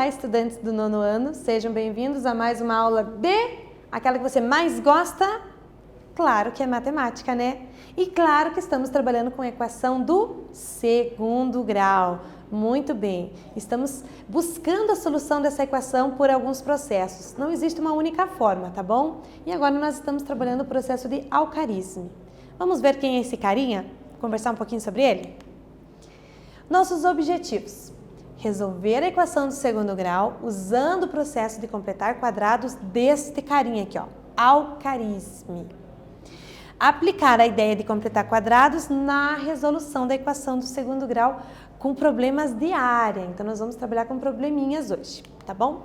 Olá, estudantes do 9º ano, sejam bem-vindos a mais uma aula de aquela que você mais gosta, claro que é matemática, né? E claro que estamos trabalhando com a equação do 2º grau. Muito bem, estamos buscando a solução dessa equação por alguns processos. Não existe uma única forma, tá bom? E agora nós estamos trabalhando o processo de algarismo. Vamos ver quem é esse carinha? Conversar um pouquinho sobre ele? Nossos objetivos. Resolver a equação do 2º grau usando o processo de completar quadrados deste carinha aqui, ó, algarismo. Aplicar a ideia de completar quadrados na resolução da equação do 2º grau com problemas de área. Então, nós vamos trabalhar com probleminhas hoje, tá bom?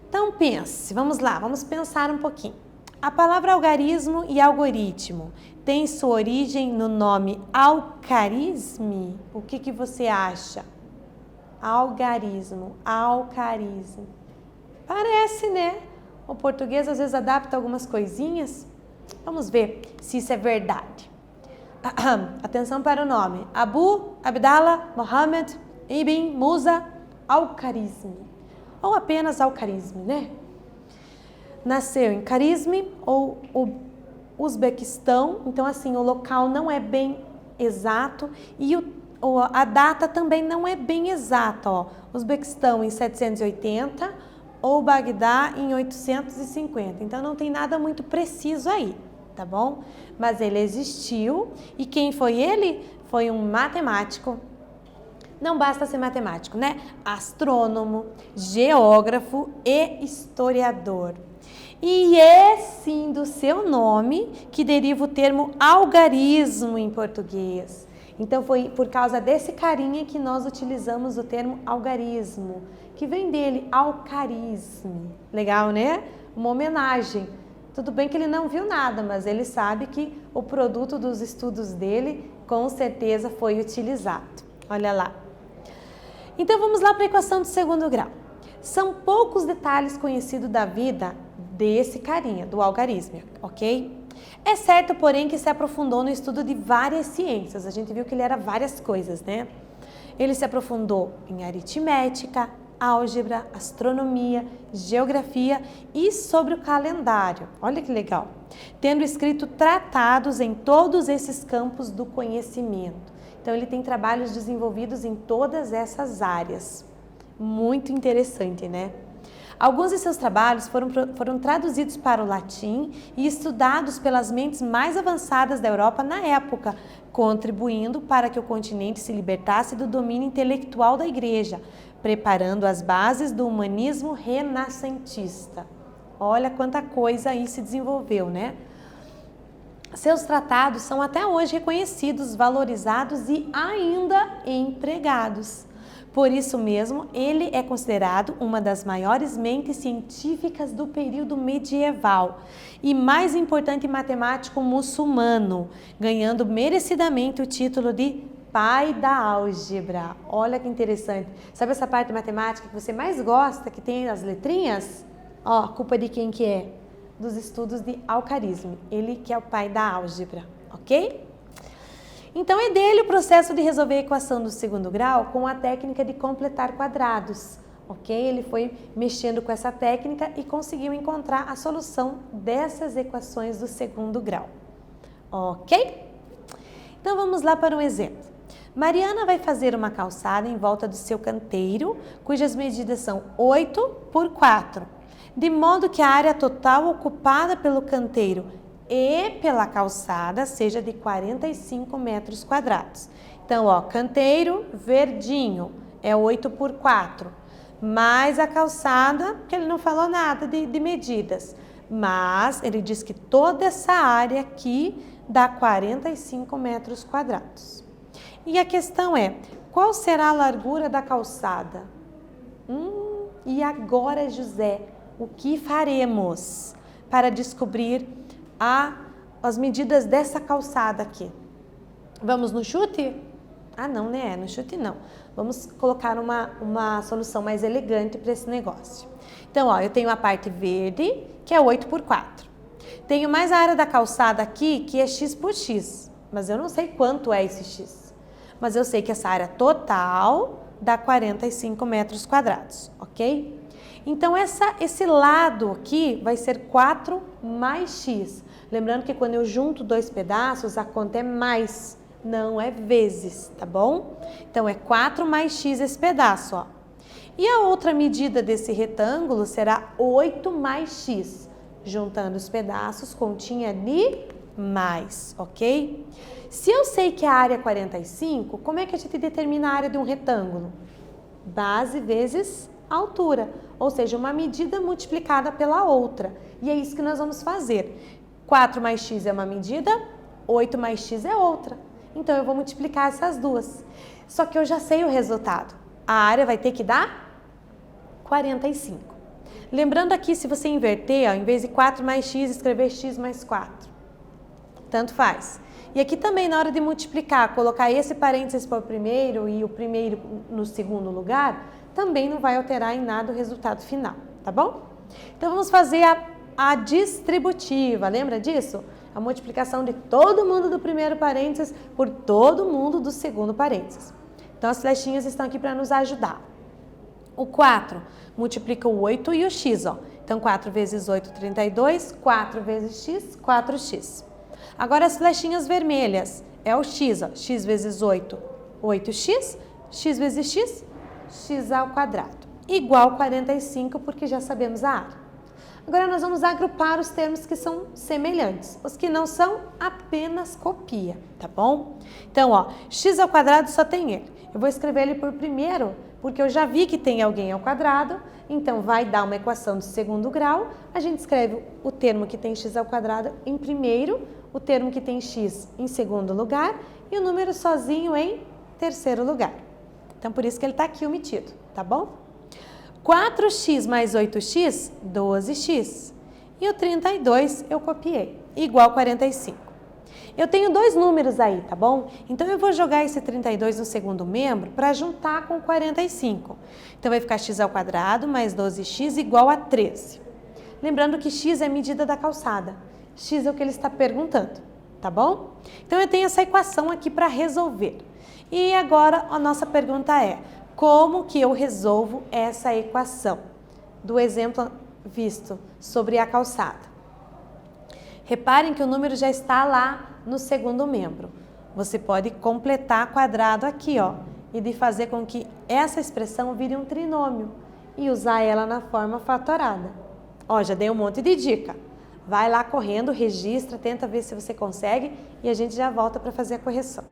Então, pense, vamos lá, vamos pensar um pouquinho. A palavra algarismo e algoritmo tem sua origem no nome algarismo? O que você acha? Algarismo. Parece, né? O português às vezes adapta algumas coisinhas. Vamos ver se isso é verdade. Atenção para o nome. Abu, Abdallah, Mohammed, Ibn, Musa, algarismo. Ou apenas algarismo, né? Nasceu em Carisme ou Uzbequistão. Então, assim, o local não é bem exato e a data também não é bem exata. Ó. Uzbequistão em 780 ou Bagdá em 850. Então, não tem nada muito preciso aí, tá bom? Mas ele existiu e quem foi ele? Foi um matemático. Não basta ser matemático, né? Astrônomo, geógrafo e historiador. E é sim do seu nome que deriva o termo algarismo em português. Então foi por causa desse carinha que nós utilizamos o termo algarismo, que vem dele, algarismo. Legal, né? Uma homenagem. Tudo bem que ele não viu nada, mas ele sabe que o produto dos estudos dele com certeza foi utilizado. Olha lá. Então vamos lá para a equação do 2º grau. São poucos detalhes conhecidos da vida desse carinha, do algarismo, ok? É certo, porém, que se aprofundou no estudo de várias ciências. A gente viu que ele era várias coisas, né? Ele se aprofundou em aritmética, álgebra, astronomia, geografia e sobre o calendário. Olha que legal! Tendo escrito tratados em todos esses campos do conhecimento. Então, ele tem trabalhos desenvolvidos em todas essas áreas. Muito interessante, né? Alguns de seus trabalhos foram traduzidos para o latim e estudados pelas mentes mais avançadas da Europa na época, contribuindo para que o continente se libertasse do domínio intelectual da Igreja, preparando as bases do humanismo renascentista. Olha quanta coisa aí se desenvolveu, né? Seus tratados são até hoje reconhecidos, valorizados e ainda empregados. Por isso mesmo, ele é considerado uma das maiores mentes científicas do período medieval e mais importante matemático muçulmano, ganhando merecidamente o título de pai da álgebra. Olha que interessante. Sabe essa parte matemática que você mais gosta, que tem as letrinhas? Ó, culpa de quem que é? Dos estudos de algarismo. Ele que é o pai da álgebra, ok? Então, é dele o processo de resolver a equação do 2º grau com a técnica de completar quadrados, ok? Ele foi mexendo com essa técnica e conseguiu encontrar a solução dessas equações do 2º grau, ok? Então, vamos lá para um exemplo. Mariana vai fazer uma calçada em volta do seu canteiro, cujas medidas são 8 por 4, de modo que a área total ocupada pelo canteiro e pela calçada seja de 45 metros quadrados. Então, ó, canteiro verdinho é 8 por 4, mais a calçada, que ele não falou nada de medidas, mas ele diz que toda essa área aqui dá 45 metros quadrados. E a questão é, qual será a largura da calçada? E agora, José, o que faremos para descobrir as medidas dessa calçada aqui? Vamos no chute? Ah, não, né? No chute não. Vamos colocar uma solução mais elegante para esse negócio. Então, ó, eu tenho a parte verde, que é 8 por 4. Tenho mais a área da calçada aqui, que é x por x. Mas eu não sei quanto é esse x. Mas eu sei que essa área total dá 45 metros quadrados, ok? Então, esse lado aqui vai ser 4 mais x. Lembrando que quando eu junto dois pedaços, a conta é mais, não é vezes, tá bom? Então, é 4 mais x esse pedaço, ó. E a outra medida desse retângulo será 8 mais x. Juntando os pedaços, continha ali mais, ok? Se eu sei que a área é 45, como é que a gente determina a área de um retângulo? Base vezes altura, ou seja, uma medida multiplicada pela outra. E é isso que nós vamos fazer. 4 mais x é uma medida, 8 mais x é outra. Então, eu vou multiplicar essas duas. Só que eu já sei o resultado. A área vai ter que dar 45. Lembrando aqui, se você inverter, ó, em vez de 4 mais x, escrever x mais 4. Tanto faz. E aqui também, na hora de multiplicar, colocar esse parênteses para o primeiro e o primeiro no segundo lugar, também não vai alterar em nada o resultado final, tá bom? Então, vamos fazer a distributiva, lembra disso? A multiplicação de todo mundo do primeiro parênteses por todo mundo do segundo parênteses. Então, as flechinhas estão aqui para nos ajudar. O 4 multiplica o 8 e o x, ó. Então, 4 vezes 8, 32. 4 vezes x, 4x. Agora, as flechinhas vermelhas. É o x, ó. X vezes 8, 8x. X vezes x, x ao quadrado. Igual 45, porque já sabemos a área. Agora, nós vamos agrupar os termos que são semelhantes. Os que não são, apenas copia, tá bom? Então, ó, x ao quadrado só tem ele. Eu vou escrever ele por primeiro, porque eu já vi que tem alguém ao quadrado, então vai dar uma equação de segundo grau. A gente escreve o termo que tem x ao quadrado em primeiro, o termo que tem x em segundo lugar e o número sozinho em terceiro lugar. Então, por isso que ele está aqui omitido, tá bom? 4x mais 8x, 12x. E o 32 eu copiei, igual 45. Eu tenho dois números aí, tá bom? Então, eu vou jogar esse 32 no segundo membro para juntar com 45. Então, vai ficar x ao quadrado mais 12x igual a 13. Lembrando que x é a medida da calçada. X é o que ele está perguntando, tá bom? Então, eu tenho essa equação aqui para resolver. E agora, a nossa pergunta é: como que eu resolvo essa equação do exemplo visto sobre a calçada? Reparem que o número já está lá no segundo membro. Você pode completar quadrado aqui, ó, e de fazer com que essa expressão vire um trinômio e usar ela na forma fatorada. Ó, já dei um monte de dica. Vai lá correndo, registra, tenta ver se você consegue e a gente já volta para fazer a correção.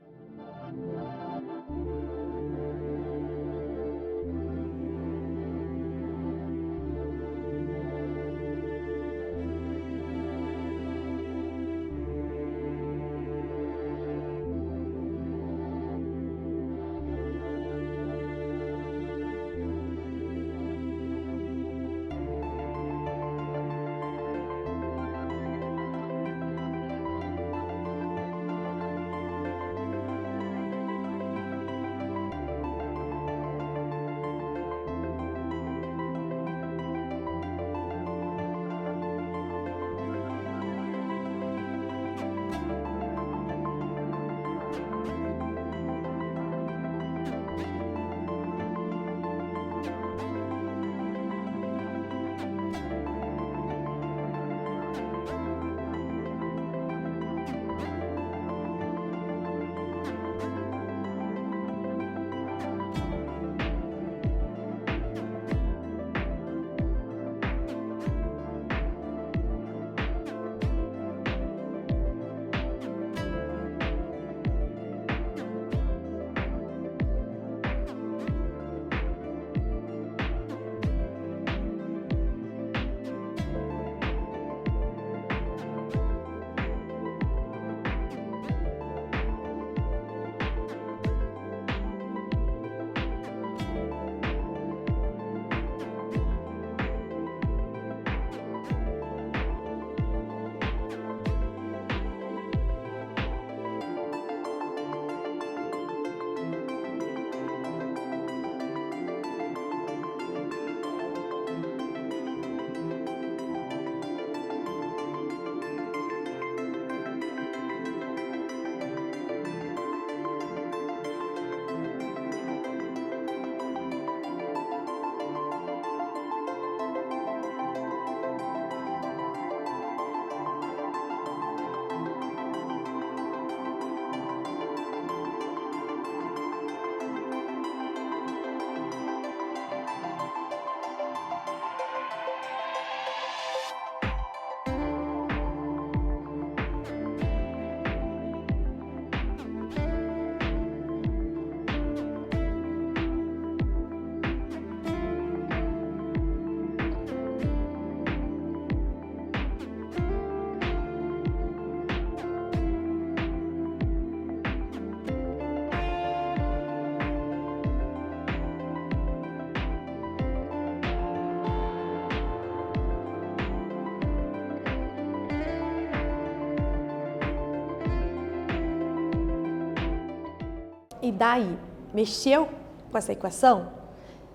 E daí, mexeu com essa equação?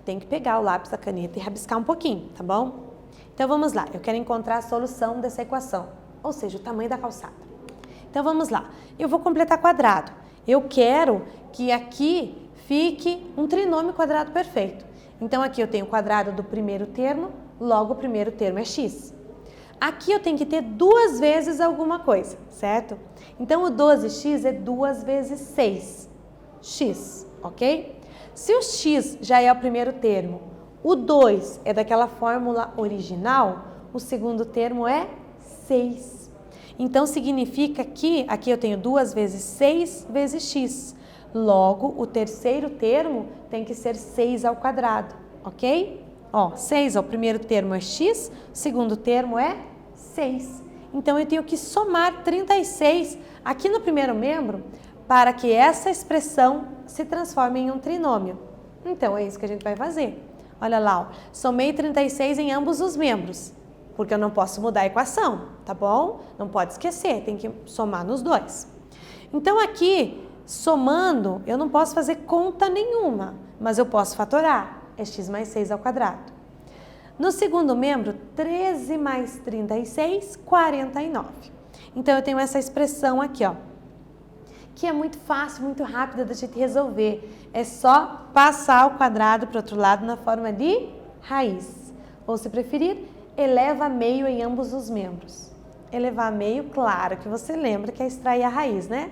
Tem que pegar o lápis, a caneta e rabiscar um pouquinho, tá bom? Então vamos lá, eu quero encontrar a solução dessa equação, ou seja, o tamanho da calçada. Então vamos lá, eu vou completar quadrado. Eu quero que aqui fique um trinômio quadrado perfeito. Então aqui eu tenho o quadrado do primeiro termo, logo o primeiro termo é x. Aqui eu tenho que ter 2 vezes alguma coisa, certo? Então o 12x é 2 vezes 6, x, ok? Se o x já é o primeiro termo, o 2 é daquela fórmula original, o segundo termo é 6. Então significa que aqui eu tenho 2 vezes 6 vezes x. Logo, o terceiro termo tem que ser 6 ao quadrado, ok? Ó, 6 ao primeiro termo é x, o segundo termo é 6. Então eu tenho que somar 36 aqui no primeiro membro para que essa expressão se transforme em um trinômio. Então é isso que a gente vai fazer. Olha lá, ó, somei 36 em ambos os membros, porque eu não posso mudar a equação, tá bom? Não pode esquecer, tem que somar nos dois. Então aqui, somando, eu não posso fazer conta nenhuma, mas eu posso fatorar, é x mais 6 ao quadrado. No segundo membro, 13 mais 36, 49. Então eu tenho essa expressão aqui, ó, que é muito fácil, muito rápida da gente resolver. É só passar o quadrado para o outro lado na forma de raiz. Ou, se preferir, eleva a meio em ambos os membros. Elevar a meio, claro que você lembra que é extrair a raiz, né?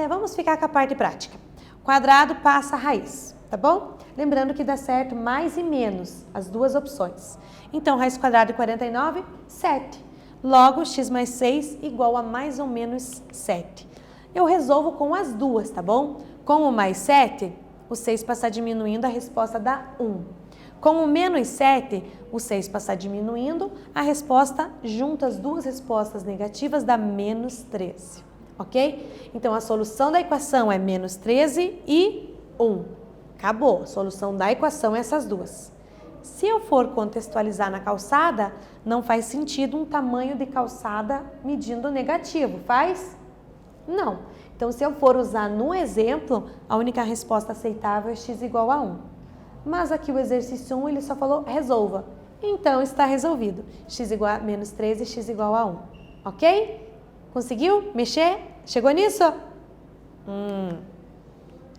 Vamos ficar com a parte prática. Quadrado passa a raiz, tá bom? Lembrando que dá certo mais e menos, as duas opções. Então, raiz quadrada de 49, 7. Logo, x mais 6 igual a mais ou menos 7. Eu resolvo com as duas, tá bom? Com o mais 7, o 6 passar diminuindo, a resposta dá 1. Com o menos 7, o 6 passar diminuindo, a resposta, junto as duas respostas negativas, dá menos 13, ok? Então, a solução da equação é menos 13 e 1. Acabou, a solução da equação é essas duas. Se eu for contextualizar na calçada, não faz sentido um tamanho de calçada medindo negativo, faz? Não. Então, se eu for usar no exemplo, a única resposta aceitável é x igual a 1. Mas aqui o exercício 1, ele só falou resolva. Então, está resolvido. X igual a menos 13, x igual a 1. Ok? Conseguiu mexer? Chegou nisso?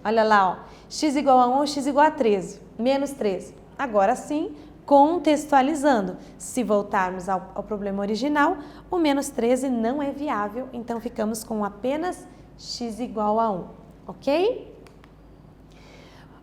Olha lá, ó. X igual a 1 ou x igual a 13. Menos 13. Agora sim, contextualizando. Se voltarmos ao problema original, o menos 13 não é viável, então ficamos com apenas x igual a 1, ok?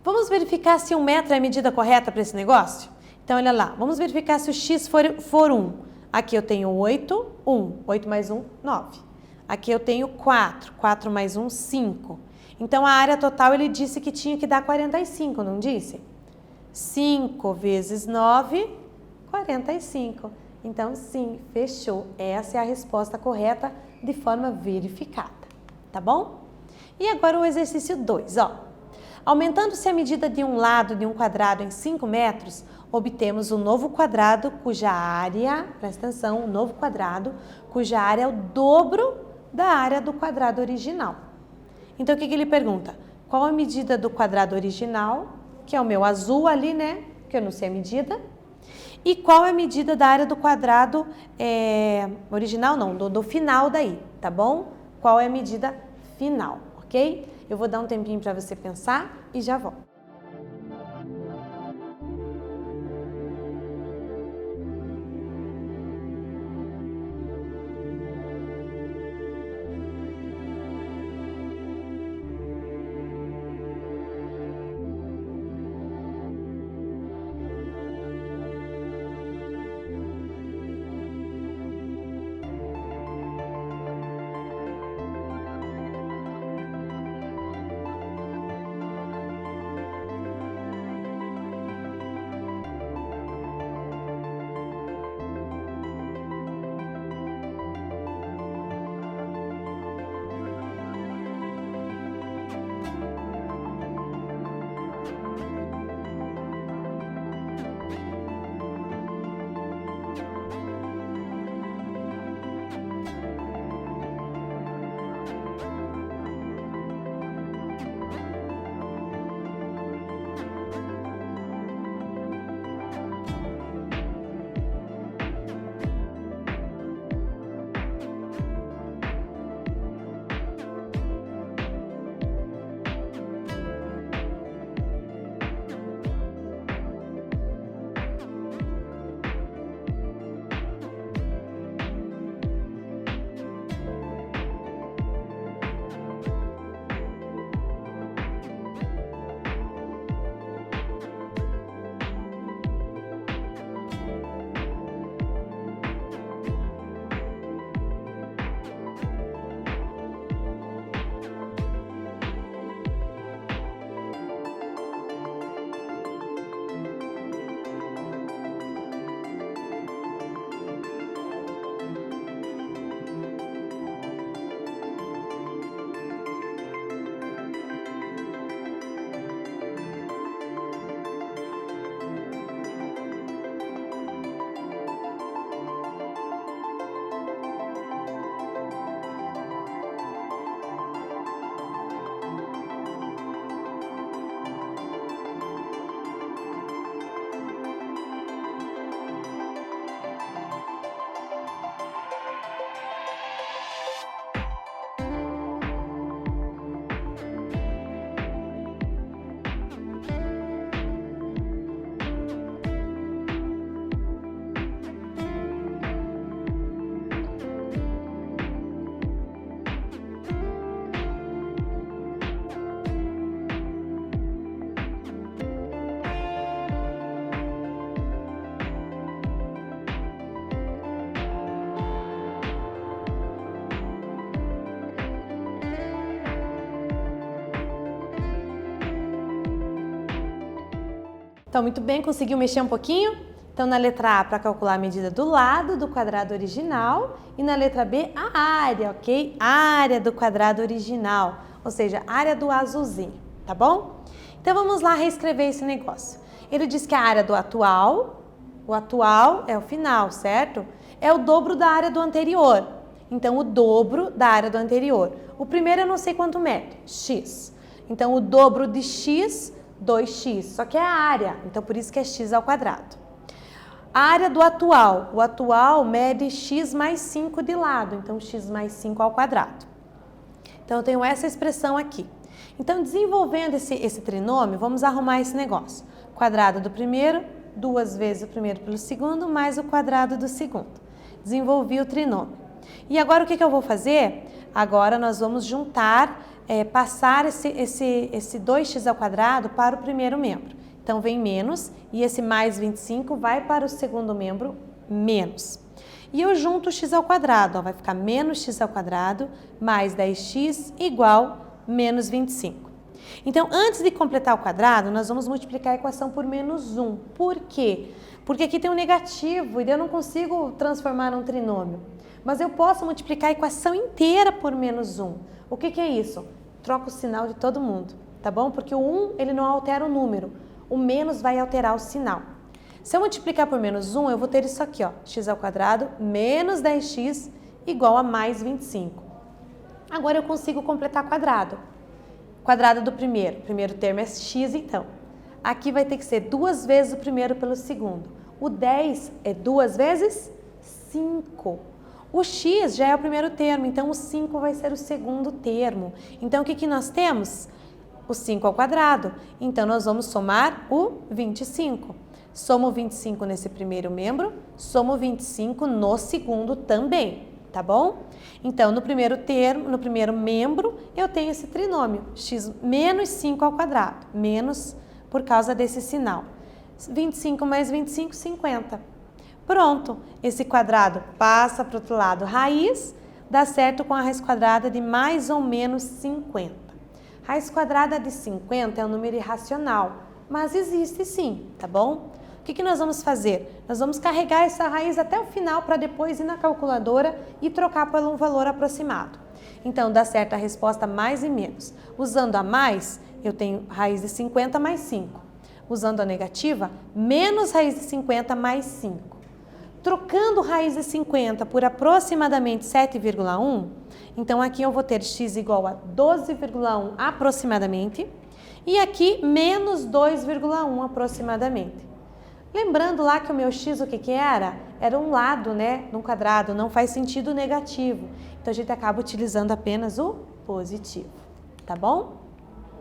Vamos verificar se 1 metro é a medida correta para esse negócio? Então, olha lá, vamos verificar se o x for 1. Aqui eu tenho 8, 1. 8 mais 1, 9. Aqui eu tenho 4. 4 mais 1, 5. Então, a área total ele disse que tinha que dar 45, não disse? 5 vezes 9, 45. Então, sim, fechou. Essa é a resposta correta de forma verificada, tá bom? E agora o exercício 2, ó. Aumentando-se a medida de um lado de um quadrado em 5 metros, obtemos um novo quadrado cuja área, presta atenção, um novo quadrado cuja área é o dobro da área do quadrado original. Então, o que ele pergunta? Qual a medida do quadrado original, que é o meu azul ali, né? Que eu não sei a medida. E qual é a medida da área do quadrado original, não, do final daí, tá bom? Qual é a medida final, ok? Eu vou dar um tempinho para você pensar e já volto. Então, muito bem, conseguiu mexer um pouquinho? Então, na letra A, para calcular a medida do lado do quadrado original. E na letra B, a área, ok? A área do quadrado original, ou seja, a área do azulzinho, tá bom? Então, vamos lá reescrever esse negócio. Ele diz que a área do atual, o atual é o final, certo? É o dobro da área do anterior. Então, o dobro da área do anterior. O primeiro eu não sei quanto mede, x. Então, o dobro de x, 2x. Só que é a área, então por isso que é x ao quadrado. A área do atual. O atual mede x mais 5 de lado. Então, x mais 5 ao quadrado. Então, eu tenho essa expressão aqui. Então, desenvolvendo esse trinômio, vamos arrumar esse negócio. Quadrado do primeiro, 2 vezes o primeiro pelo segundo, mais o quadrado do segundo. Desenvolvi o trinômio. E agora o que eu vou fazer? Agora nós vamos juntar, passar esse 2x ao quadrado para o primeiro membro. Então vem menos e esse mais 25 vai para o segundo membro, menos. E eu junto o x ao quadrado, ó, vai ficar menos x ao quadrado mais 10x igual menos 25. Então, antes de completar o quadrado, nós vamos multiplicar a equação por menos 1. Por quê? Porque aqui tem um negativo e eu não consigo transformar num trinômio. Mas eu posso multiplicar a equação inteira por menos 1. O que é isso? Troca o sinal de todo mundo, tá bom? Porque o 1, ele não altera o número. O menos vai alterar o sinal. Se eu multiplicar por menos 1, eu vou ter isso aqui, ó. X ao quadrado menos 10x igual a mais 25. Agora eu consigo completar quadrado. Quadrado do primeiro. Primeiro termo é x, então. Aqui vai ter que ser 2 vezes o primeiro pelo segundo. O 10 é 2 vezes 5. O x já é o primeiro termo, então o 5 vai ser o segundo termo. Então, o que nós temos? O 5 ao quadrado. Então, nós vamos somar o 25. Somo 25 nesse primeiro membro, somo 25 no segundo também, tá bom? Então, no primeiro termo, no primeiro membro, eu tenho esse trinômio, x menos 5 ao quadrado, menos por causa desse sinal. 25 mais 25, 50. Pronto, esse quadrado passa para o outro lado, raiz, dá certo com a raiz quadrada de mais ou menos 50. Raiz quadrada de 50 é um número irracional, mas existe sim, tá bom? O que nós vamos fazer? Nós vamos carregar essa raiz até o final para depois ir na calculadora e trocar por um valor aproximado. Então, dá certo a resposta mais e menos. Usando a mais, eu tenho raiz de 50 mais 5. Usando a negativa, menos raiz de 50 mais 5. Trocando raiz de 50 por aproximadamente 7,1, então aqui eu vou ter x igual a 12,1 aproximadamente e aqui menos 2,1 aproximadamente. Lembrando lá que o meu x o que era? Era um lado, né, num quadrado, não faz sentido negativo. Então a gente acaba utilizando apenas o positivo, tá bom?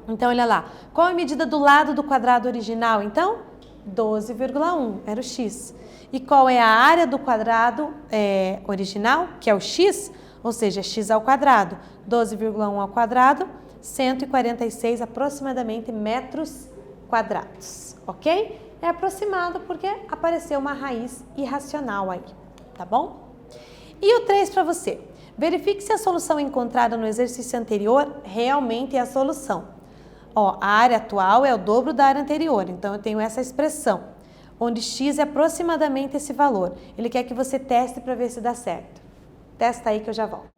Então olha lá, qual é a medida do lado do quadrado original então? 12,1 era o x. E qual é a área do quadrado original, que é o x? Ou seja, x ao quadrado. 12,1 ao quadrado, 146 aproximadamente metros quadrados, ok? É aproximado porque apareceu uma raiz irracional aí, tá bom? E o 3 para você. Verifique se a solução encontrada no exercício anterior realmente é a solução. Ó, a área atual é o dobro da área anterior, então eu tenho essa expressão, onde x é aproximadamente esse valor. Ele quer que você teste para ver se dá certo. Testa aí que eu já volto.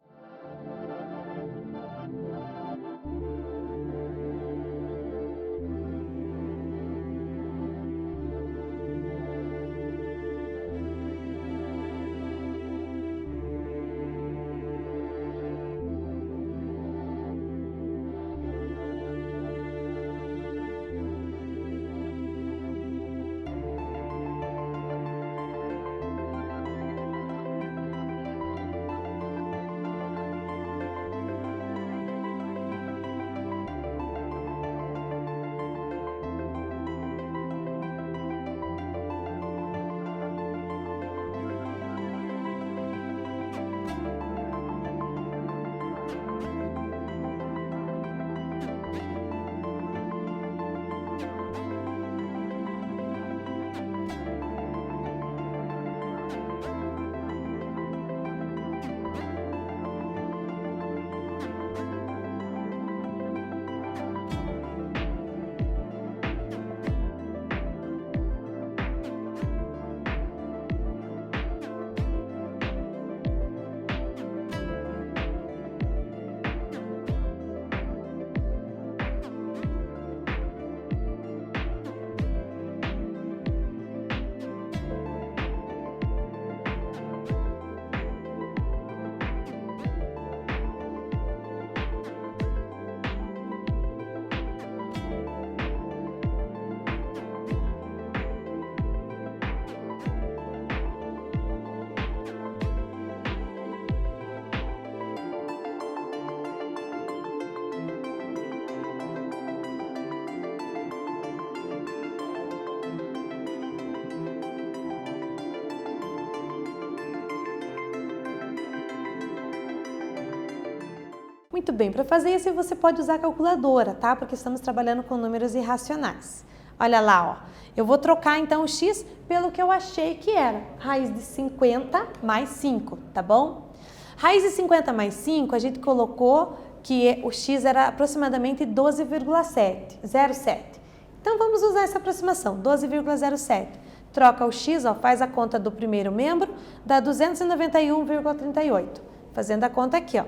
Muito bem, para fazer isso você pode usar a calculadora, tá? Porque estamos trabalhando com números irracionais. Olha lá, ó. Eu vou trocar então o x pelo que eu achei que era. Raiz de 50 mais 5, tá bom? Raiz de 50 mais 5, a gente colocou que o x era aproximadamente 12,07. Então vamos usar essa aproximação, 12,07. Troca o x, ó, faz a conta do primeiro membro, dá 291,38. Fazendo a conta aqui, ó.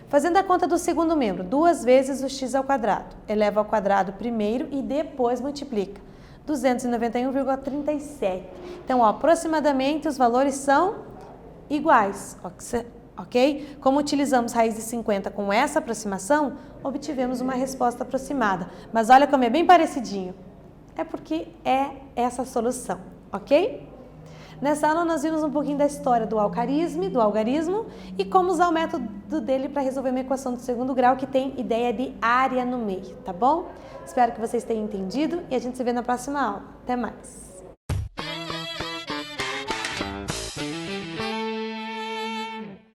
Fazendo a conta do segundo membro, 2 vezes o x ao quadrado. Eleva ao quadrado primeiro e depois multiplica. 291,37. Então, ó, aproximadamente os valores são iguais, ok? Como utilizamos raiz de 50 com essa aproximação, obtivemos uma resposta aproximada. Mas olha como é bem parecidinho. É porque é essa a solução, ok? Nessa aula nós vimos um pouquinho da história do algarismo e como usar o método dele para resolver uma equação do segundo grau que tem ideia de área no meio, tá bom? Espero que vocês tenham entendido e a gente se vê na próxima aula. Até mais!